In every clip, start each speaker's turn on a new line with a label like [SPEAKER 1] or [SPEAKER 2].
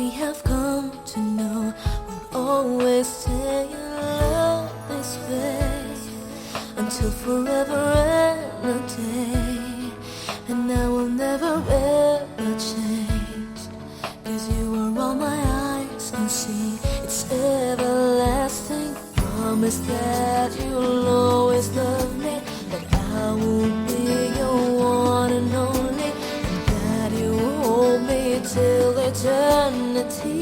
[SPEAKER 1] we have come to know will always stay in love this way until forever and a day. And I will never ever change, 'cause you are all my eyes can see. It's everlasting. Promise that you'll always love me, that I will be your one and only, and that you will hold me till eternity.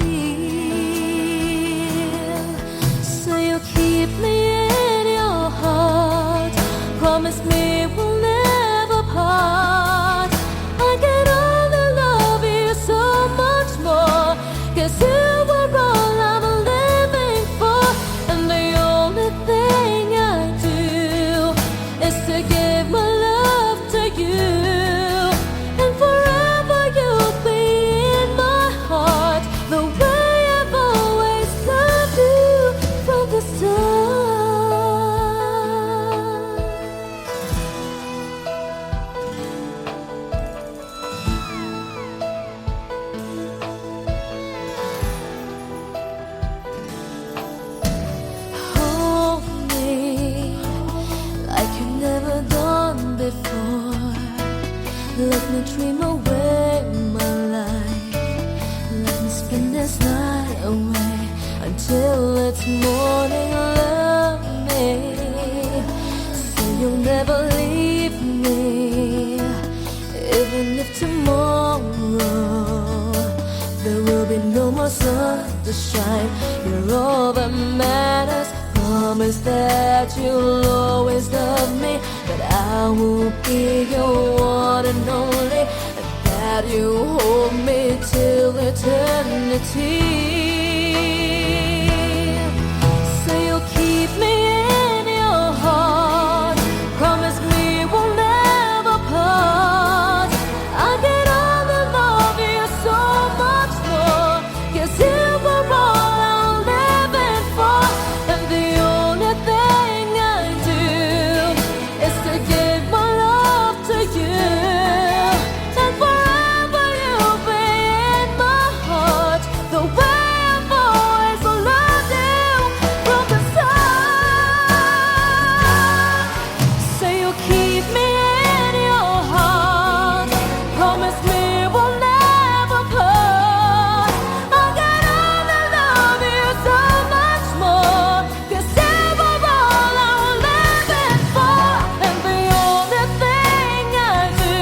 [SPEAKER 1] So you keep me in your heart. Promise me we'll never part. I can only love you so much more, 'cause you were all I'm living for. And the only thing I do is to give my love to you. And forever you'll be in my heart, the way I've always loved you from the start. Hold me like you've never done before. Let me dream away my life. Let me spend this night away until it's morning. Love me, say you'll never leave me, even if tomorrow there will be no more sun to shine. You're all that matters. Promise that you'll always love me, that I will be your one and only, and that you hold me till eternity. So you'll keep me in your heart. Promise me we'll never part. I can only love you so much more, 'cause you were all I'm living for. And the only thing I do is to give my love to you. And forever you'll be in my heart, the way I've always loved you from the start. So you'll keep me in your heart. Promise me we'll never part. I can only love you so much more, 'cause you were all I'm living for. And the only thing I do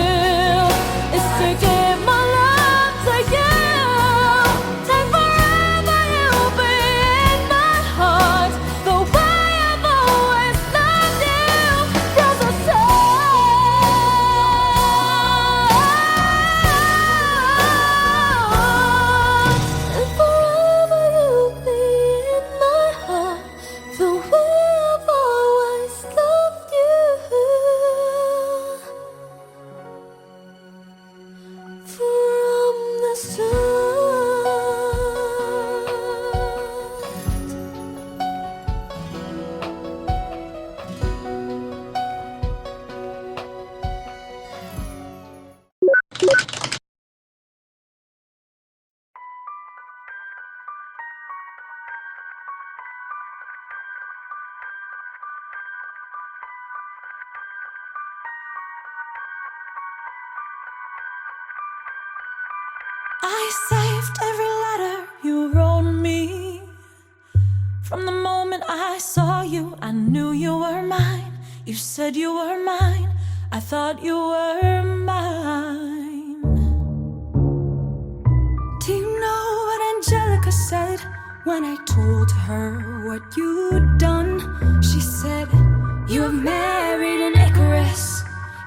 [SPEAKER 1] is to give my love to you. And forever you'll be in my heart, the way I've always loved you from the start. And forever you'll be in my heart, the way I've always loved you from the start.
[SPEAKER 2] I saved every letter you wrote me. From the moment I saw you, I knew you were mine. You said you were mine, I thought you were mine. Do you know what Angelica said when I told her what you'd done? She said, you have married an Icarus.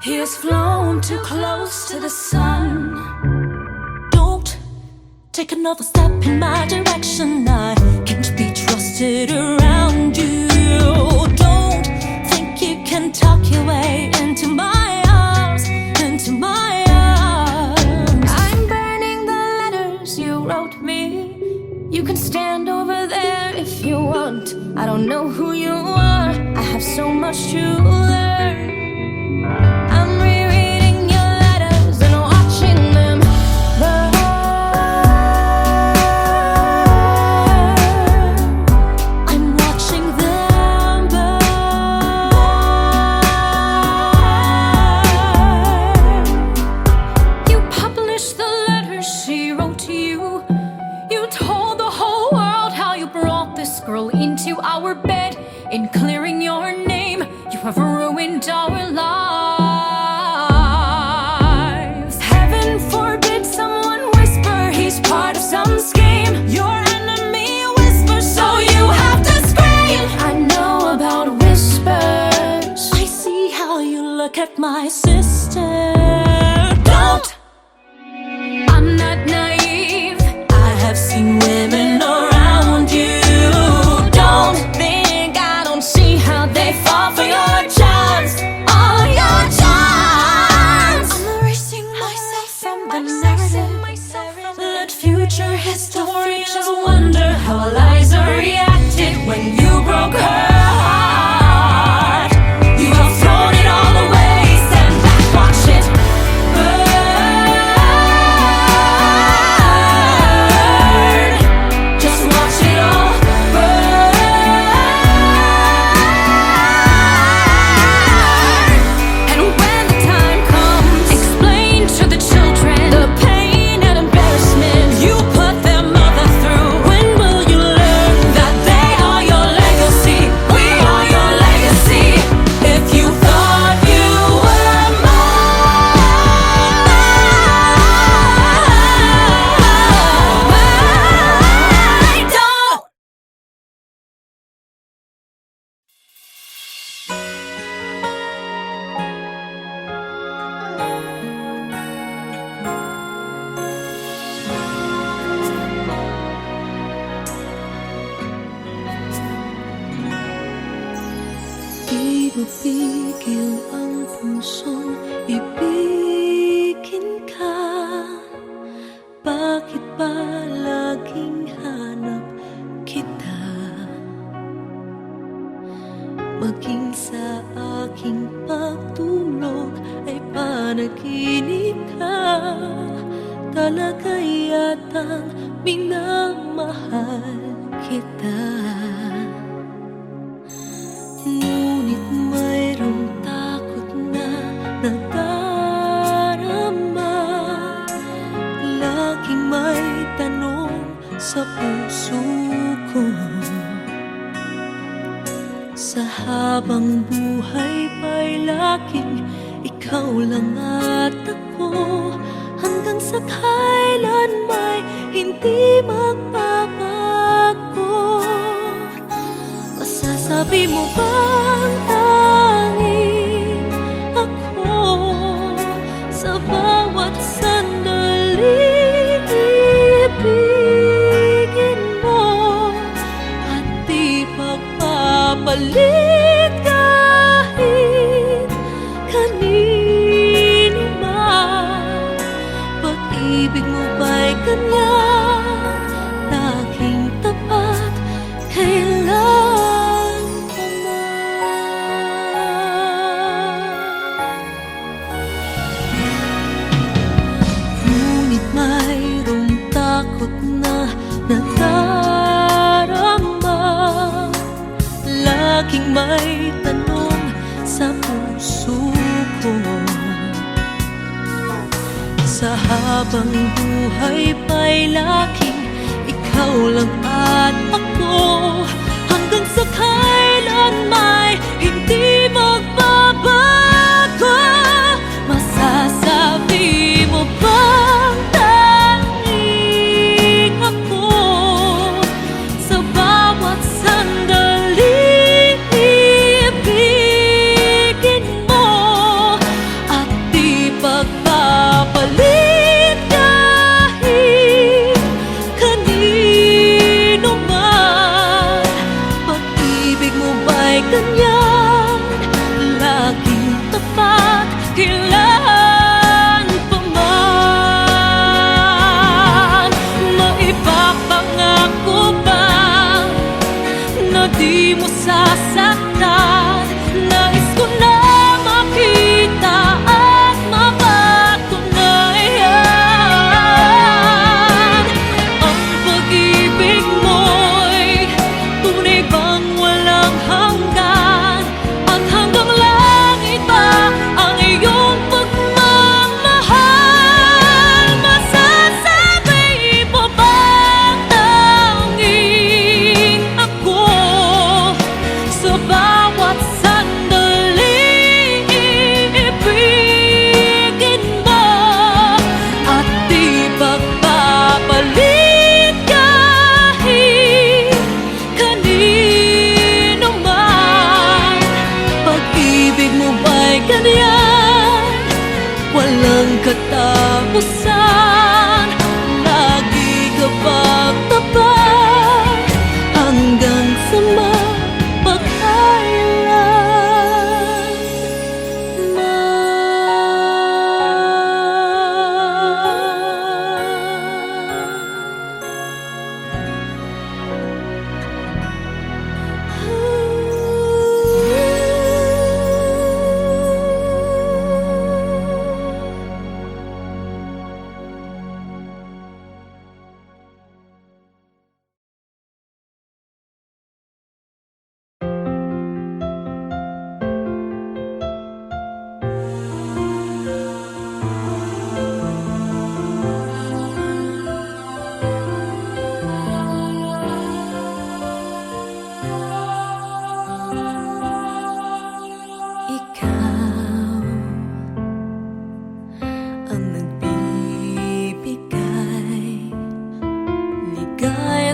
[SPEAKER 2] He has flown too close to the sun. Don't take another step in my direction. I can't be trusted around you. Don't think you can talk your way into my arms, into my arms. I'm burning the letters you wrote me. You can stand over there if you want. I don't know who you are, I have so much to learn. I'm rereading your letters and watching them burn. head in clearing your name. You have ruined our lives. Heaven forbid someone whisper he's part of some scheme. Your enemy whispers, so you have to scream. I know about whispers. I see how you look at my sister. Don't. I'm not naive. I have seen women around you. Don't think I don't see how they fall for your charms. All your charms. I'm erasing myself from the narrative. Let future historians wonder how Eliza reacted when you broke her heart. You have thrown it all away. Stand back, watch it burn. Just watch it all burn. And when the time comes, explain to the children the pain and embarrassment you put their mother through. When will you learn that they are your legacy? We are your legacy. If you thought you were mine, don't.
[SPEAKER 1] Di mapigil ang pusong ibigin ka. Bakit ba laging hanap kita? Maging sa aking pagtulog ay panaginip ka. Talaga yatang minamahal kita. Ngunit mayroong takot na nadarama. Laging may tanong sa puso ko. Sa habang buhay pa'y laging ikaw lang at ako. Hanggang sa kailan may hindi magbabago. Masasabi mo bang tanging ako sa bawat sandali ibigin mo at di pagpapalit kahit kanino man? Pag-ibig mo ba'y ganyan laging tapat kailan pa man? Ngunit mayroong takot na nadarama. Laging may tanong sa puso ko. Sa habang buhay pa'y laging ikaw lang at ako. Hanggang sa kailan may hindi magbabago. Masasabi mo bang tanging ako sa bawat sandali ibigin mo at di pagpapalit kahit kanino man? Pag-ibig mo ba'y ganyan laging tapat kailan pa man? Maipapangako ba na di mo sasaktan? Nais ko na makita at mapatunayan. Ang pag-ibig mo'y tunay bang walang hanggan? At hanggang langit ba ang iyong pagmamahal? Masasabi mo bang tanging ako katapusan. Lagi ka pagtapat hanggang sa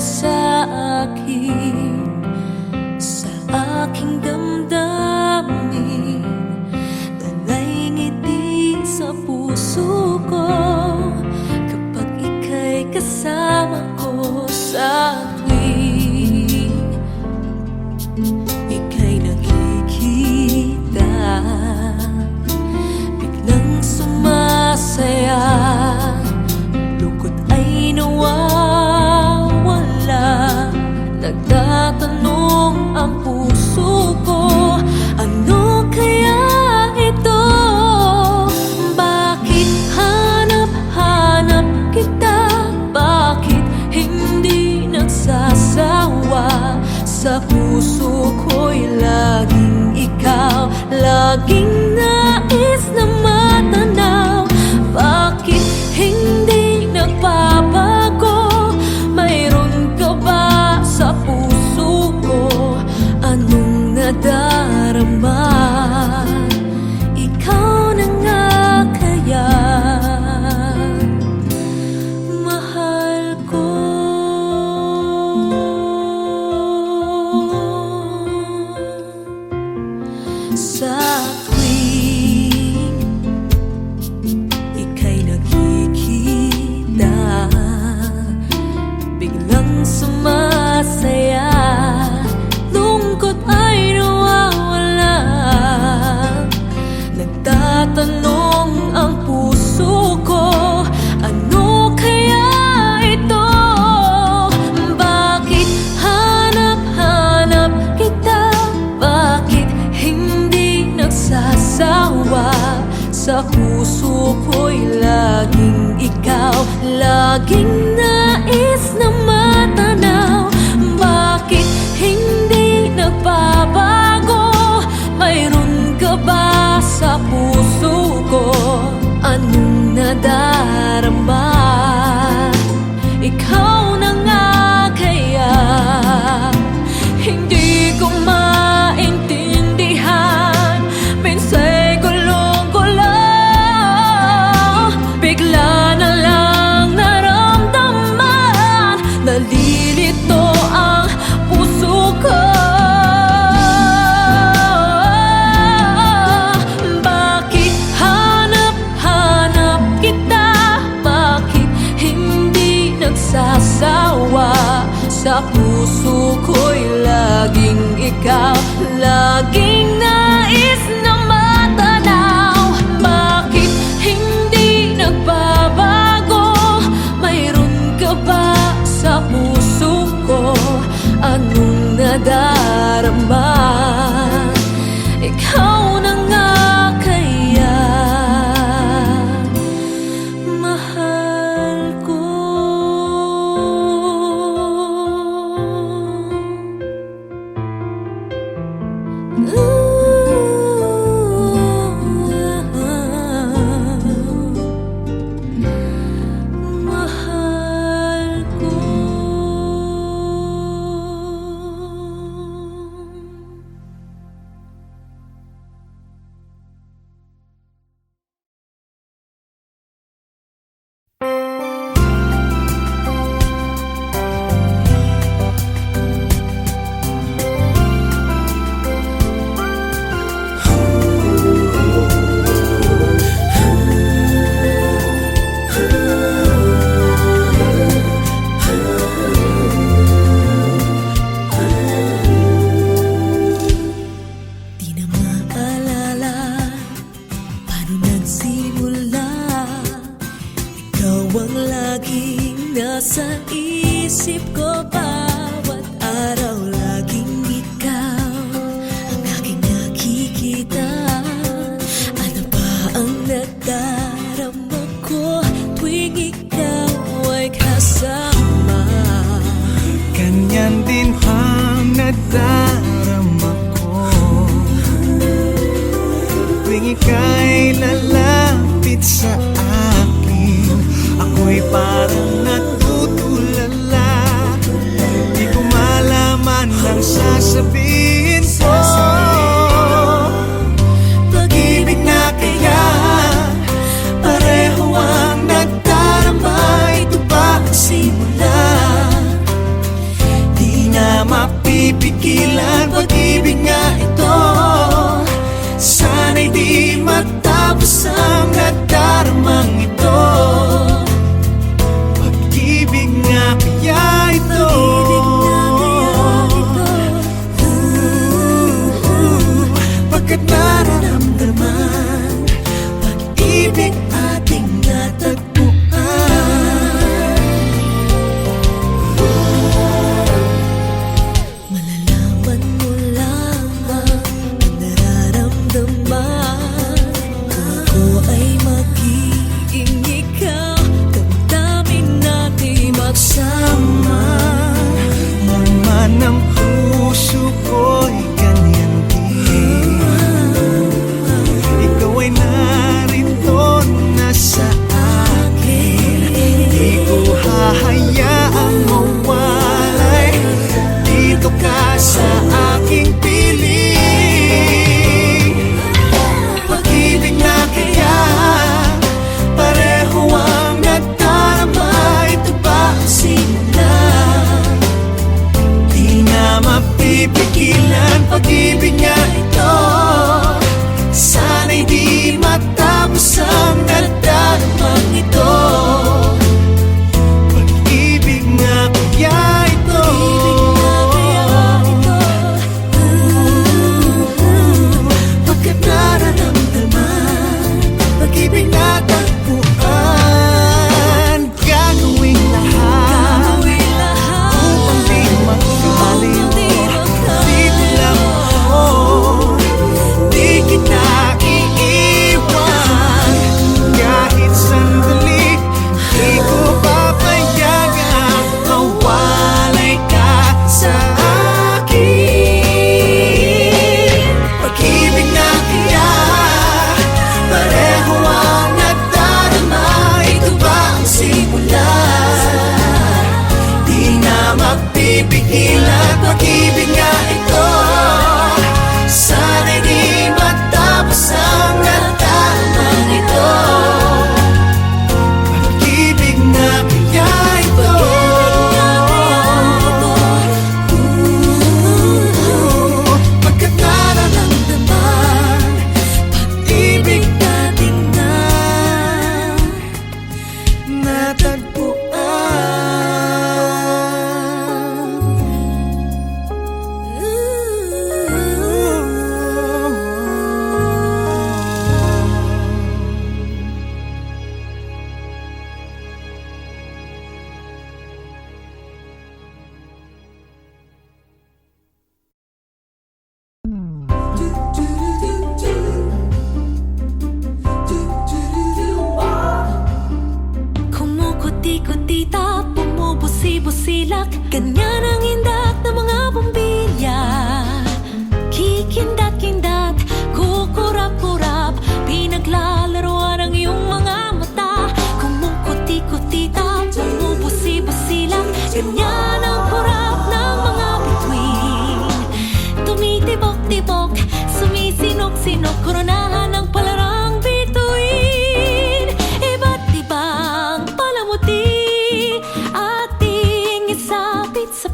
[SPEAKER 1] sa akin, sa aking damdamin, talay ngiti sa puso ko kapag ika'y kasama ko sa tuwing ika'y nakikita, biglang sumasaya, lungkot ay nagtatanong ang puso ko, ano kaya ito? Bakit hanap-hanap kita? Bakit hindi nagsasawa? Sa puso ko'y laging ikaw, laging nais na matanaw. Bakit hindi nagbabago? Mayroon ka ba sa puso ko? Anong nadarama? Ikaw na nga kaya mahal ko. Sa tuwing ika'y nakikita, biglang sumasaya, lungkot ay nawawala. Nagtatanong ang puso ko, ano kaya ito? Bakit hanap-hanap kita? Bakit hindi nagsasawa? Sa puso ko'y laging ikaw, laging nais na matanaw. Bakit hindi nagbabago? Mayroon ka ba sa puso ko? Anong nadarama? Ikaw na nga kaya hindi ko maintindihan. Minsa'y gulong-gulo, bigla na lang naramdaman, nalilito ang puso ko. Bakit hanap-hanap kita? Bakit hindi nagsasawa? Sa puso ko'y laging ikaw, laging nais na matanaw. Bakit hindi nagbabago? Mayroon ka ba sa puso ko? Anong nadarama? Ikaw na nga kaya mahal ko. Mahal ko.
[SPEAKER 3] ika'y lalapit sa akin, ako'y parang natutulala. Di ko malaman ang sasabihin ko. Pag-ibig na kaya pareho ang nagdarama. Ito ba ang simula? Di na mapipigilan. Pag-ibig nga ito, sana'y di matapos ang nagdaramang ito. Pag-ibig nga kaya ito, pagkat nararamdaman pag-ibig ating natagpuan.
[SPEAKER 1] Malalaman mo lamang ang nararamdaman. Ako ay magiging ikaw, damdamin natin magsama.
[SPEAKER 3] Naman ang puso ko'y ganyan din. Ikaw ay narito na sa akin. Di ko hahayaang mawalay. Dito ka sa aking piling. Pag-ibig na kaya pareho ang nagdarama. Ito ba ang simula? Di na mapipigilan. Pag-ibig nga ito, sana'y di matapos ang nagdaramang ito. Pag-ibig nga kaya ito, pagkat nararamdaman pag-ibig na tagpuan. Gagawing lahat upang di makaliw. Dito lang ako, di kita iiwan. Kahit sandali, di ko papayagang mawalay ka sa akin. Pag-ibig na kaya pareho ang nagdarama. Ito ba ang simula? Di na mapipigilan. Pag-ibig nga ito, sana'y di matapos ang nagdaramang ito. Pag-ibig na kaya ito, pagkat nararamdaman pag-ibig natin na
[SPEAKER 1] Kumukuti-kutita, bumubusi-busilak, ganyan ang indak ng mga bumbilya. Kikindat-kindat, kukurap-kurap, pinaglalaroan ang iyong mga mata. Kumukuti-kutita, bumubusi-busilak, ganyan ang kurap ng mga bituin. Tumitibok-tibok, sumisinok-sinok, koronahan ng palarang bituin. Iba't ibang palamuti ating isapit sa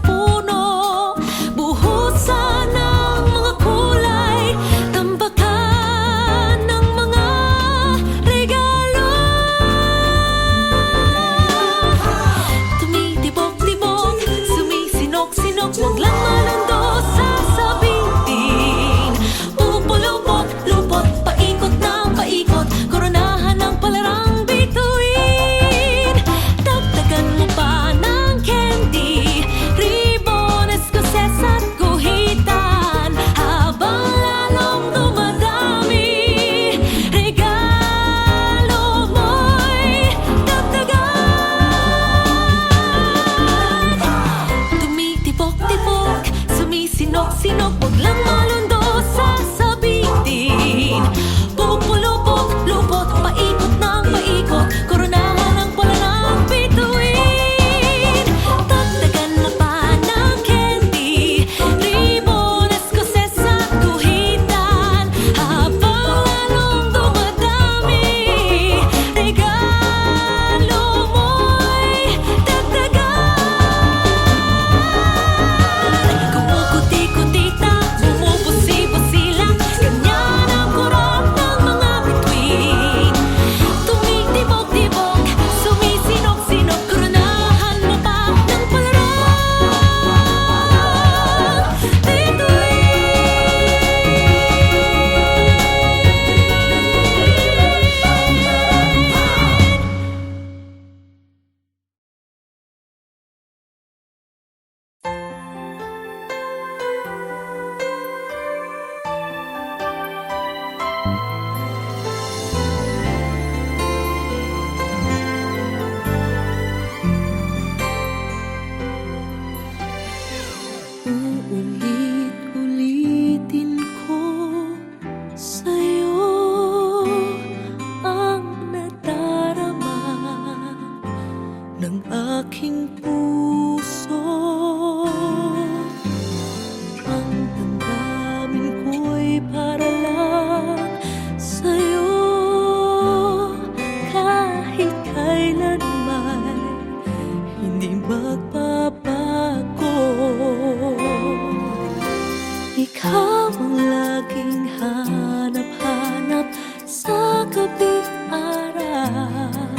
[SPEAKER 1] Ikaw ang laging hanap-hanap sa gabi't araw.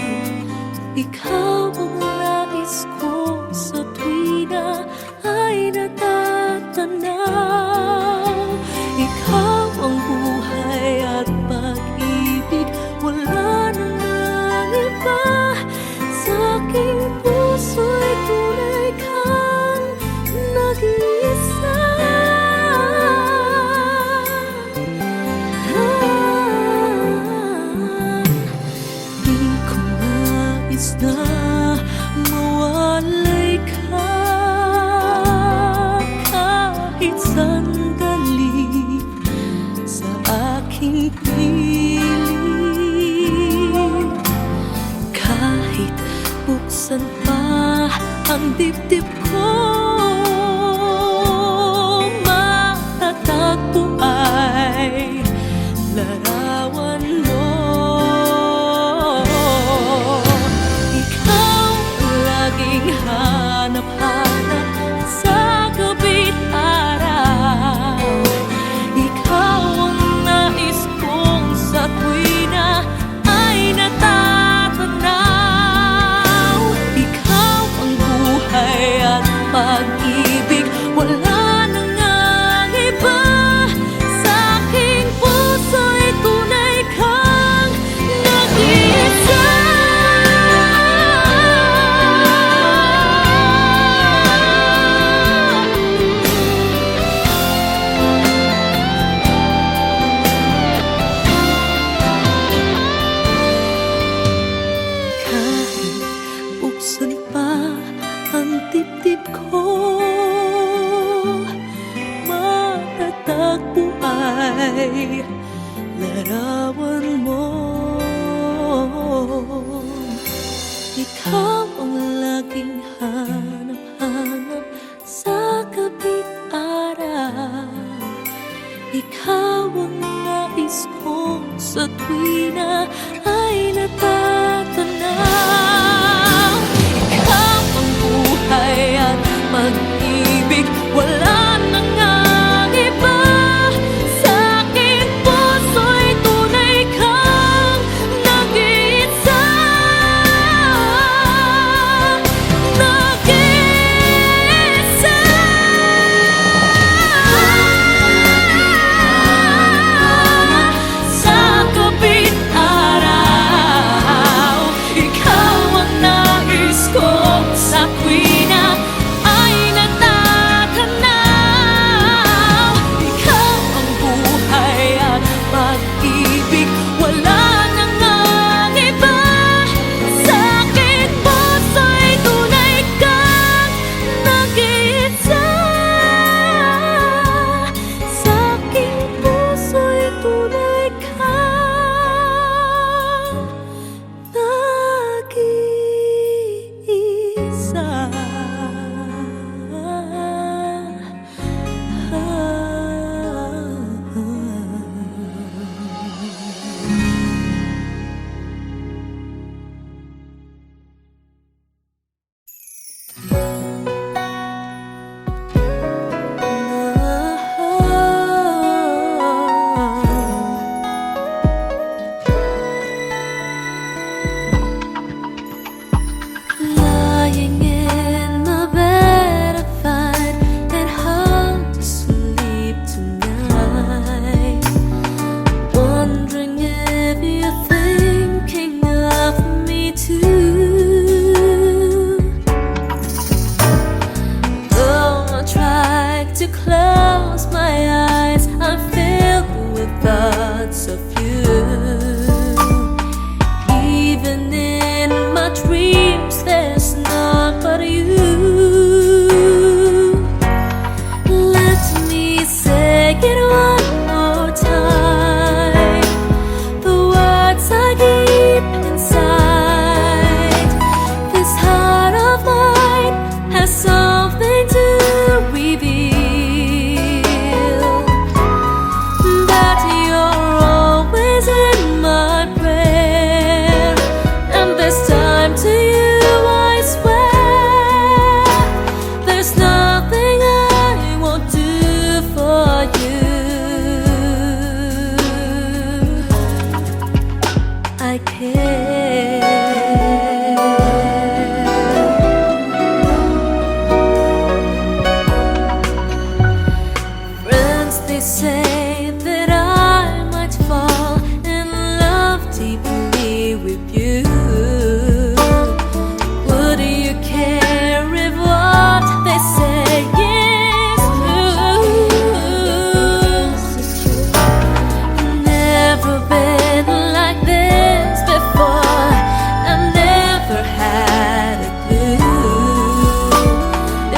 [SPEAKER 1] Ikaw ang nais ko sa tuwina ay natatanaw. Ikaw ang buhay at pag-ibig, wala nang iba. Sa aking puso'y tunay kang nag-iisa. Di ko nais na mawalay ka kahit sandali sa aking piling. Kahit buksan pa ang dibdib ko, matatagpo ay larawan mo. Ikaw ang laging hanap-hanap sa gabi't araw. Ikaw ang nais kong sa tuwina ay natatanaw. Ikaw ang buhay at pag-ibig, wala nang ang iba. Sa aking puso'y tunay kang nag-iisa. Kahit buksan pa ang dibdib ko, matatagpo ay larawan mo. Ikaw ang laging hanap-hanap sa gabi't araw. Ikaw ang nais kong sa tuwina ay natatanaw. Ikaw ang buhay at pag-ibig, wala nang ang iba. Sa aking puso'y tunay kang nag-iisa. Nag-iisa. Sa gabi't araw, ikaw that I might fall in love deeply with you. Would you care if what they say is true? Never been like this before. I never had a clue.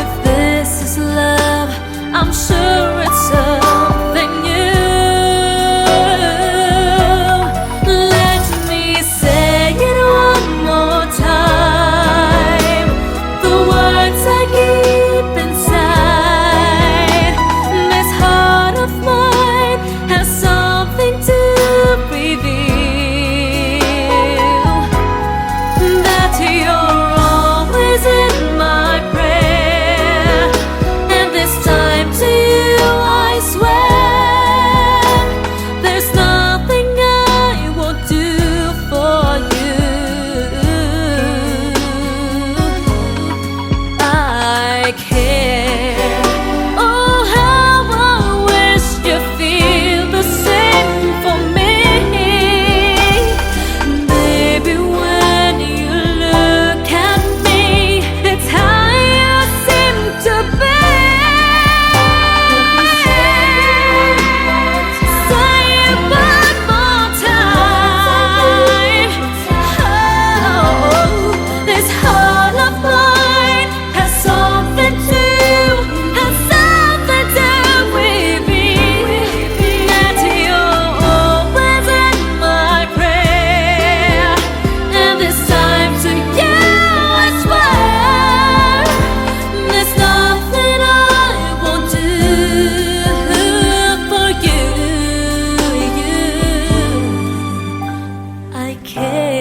[SPEAKER 1] If this is love, I'm sure it's something new. Let me say it one more time. The words I keep inside. This heart of mine has something to reveal. That you're always in my prayer, and this time to you I swear, there's nothing I won't do for you. I care. Oh, how I wish you feel the same for me. Baby, when you look at me, it's how you seem to be. Say it one more time. Oh, this heart of mine has something to with me. That you're always in my prayer, and this time to you I swear, there's nothing I won't do for you. I care.